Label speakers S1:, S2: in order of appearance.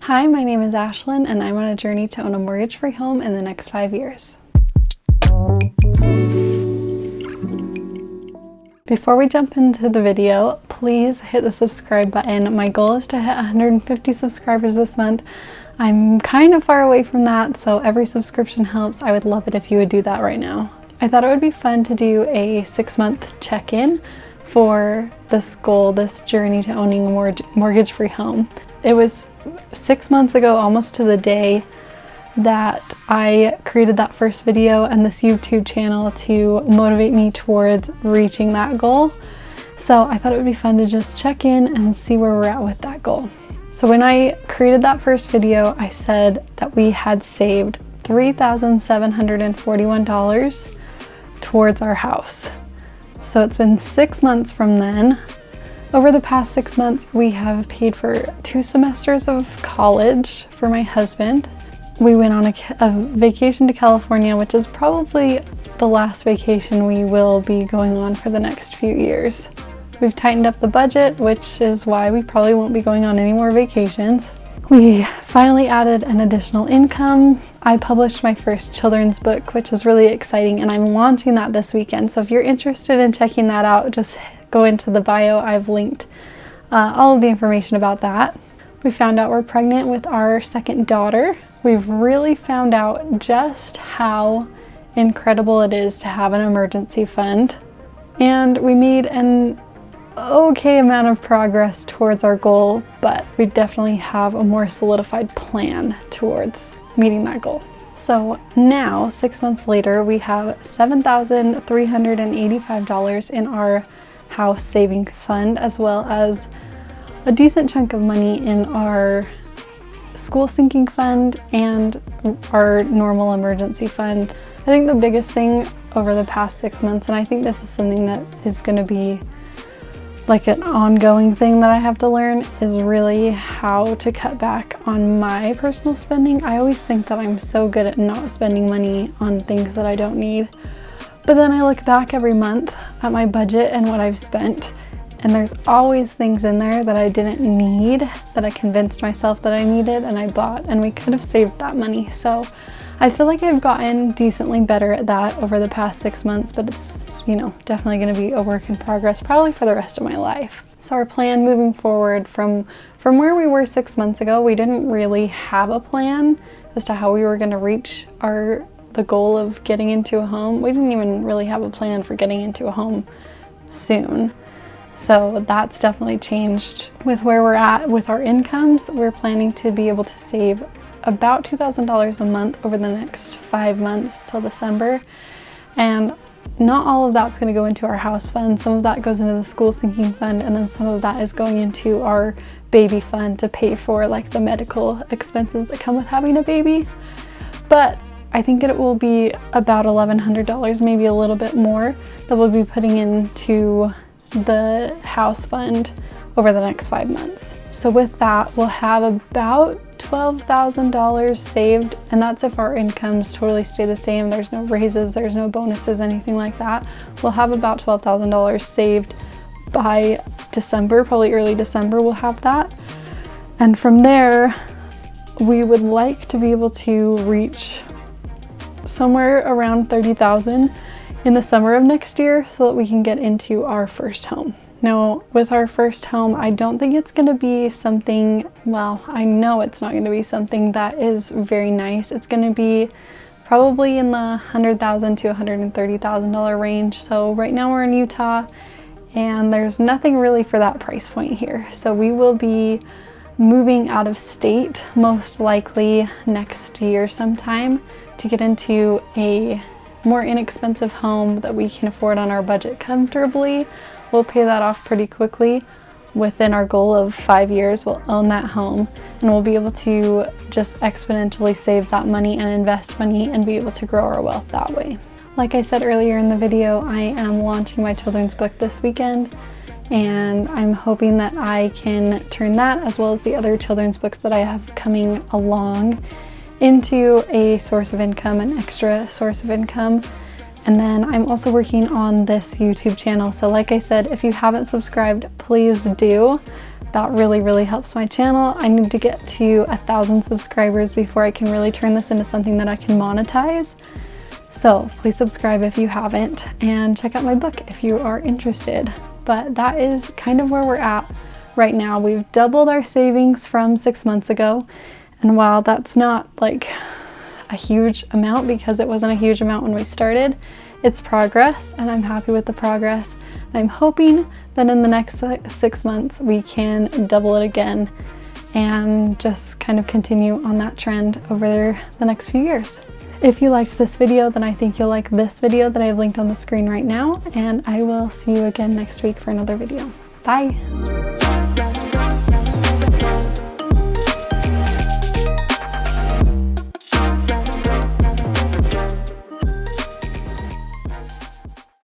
S1: Hi, my name is Ashlyn and I'm on a journey to own a mortgage-free home in the next 5 years. Before we jump into the video, please hit the subscribe button. My goal is to hit 150 subscribers this month. I'm kind of far away from that, so every subscription helps. I would love it if you would do that right now. I thought it would be fun to do a 6-month check-in for this goal, this journey to owning a mortgage-free home. It was 6 months ago, almost to the day, that I created that first video and this YouTube channel to motivate me towards reaching that goal. So I thought it would be fun to just check in and see where we're at with that goal. So when I created that first video, I said that we had saved $3,741 towards our house. So it's been 6 months from then. Over the past 6 months, we have paid for 2 semesters of college for my husband. We went on a vacation to California, which is probably the last vacation we will be going on for the next few years. We've tightened up the budget, which is why we probably won't be going on any more vacations. We finally added an additional income. I published my first children's book, which is really exciting, and I'm launching that this weekend. So if you're interested in checking that out, just go into the bio. I've linked all of the information about that. We found out we're pregnant with our second daughter. We've really found out just how incredible it is to have an emergency fund. And we made an okay amount of progress towards our goal, but we definitely have a more solidified plan towards meeting that goal. So now, 6 months later, we have $7,385 in our house saving fund, as well as a decent chunk of money in our school sinking fund and our normal emergency fund. I think the biggest thing over the past 6 months, and I think this is something that is going to be like an ongoing thing that I have to learn, is really how to cut back on my personal spending. I always think that I'm so good at not spending money on things that I don't need. But then I look back every month at my budget and what I've spent, and there's always things in there that I didn't need, that I convinced myself that I needed and I bought, and we could have saved that money. So I feel like I've gotten decently better at that over the past 6 months, but it's, definitely going to be a work in progress probably for the rest of my life. So our plan moving forward from where we were 6 months ago, we didn't really have a plan as to how we were going to reach the goal of getting into a home. We didn't even really have a plan for getting into a home soon. So that's definitely changed with where we're at with our incomes. We're planning to be able to save about $2,000 a month over the next 5 months till December. And not all of that's going to go into our house fund. Some of that goes into the school sinking fund, and then some of that is going into our baby fund to pay for like the medical expenses that come with having a baby. But I think it will be about $1,100, maybe a little bit more, that we'll be putting into the house fund over the next 5 months. So with that, we'll have about $12,000 saved, and that's if our incomes totally stay the same. There's no raises, there's no bonuses, anything like that. We'll have about $12,000 saved by December, probably early December we'll have that. And from there, we would like to be able to reach somewhere around $30,000 in the summer of next year so that we can get into our first home. Now, with our first home, I don't think it's going to be something, well, I know it's not going to be something that is very nice. It's going to be probably in the $100,000 to $130,000 range. So right now we're in Utah and there's nothing really for that price point here. So we will be moving out of state most likely next year sometime to get into a more inexpensive home that we can afford on our budget comfortably. We'll pay that off pretty quickly. Within our goal of 5 years, we'll own that home, and we'll be able to just exponentially save that money and invest money and be able to grow our wealth that way. Like I said earlier in the video, I am launching my children's book this weekend, and I'm hoping that I can turn that, as well as the other children's books that I have coming along, into a source of income, an extra source of income. And then I'm also working on this YouTube channel. So like I said, if you haven't subscribed, please do. That really, really helps my channel. I need to get to 1,000 subscribers before I can really turn this into something that I can monetize. So please subscribe if you haven't, and check out my book if you are interested. But that is kind of where we're at right now. We've doubled our savings from 6 months ago. And while that's not like a huge amount, because it wasn't a huge amount when we started, it's progress, and I'm happy with the progress. I'm hoping that in the next 6 months we can double it again and just kind of continue on that trend over the next few years. If you liked this video, then I think you'll like this video that I've linked on the screen right now, and I will see you again next week for another video. Bye!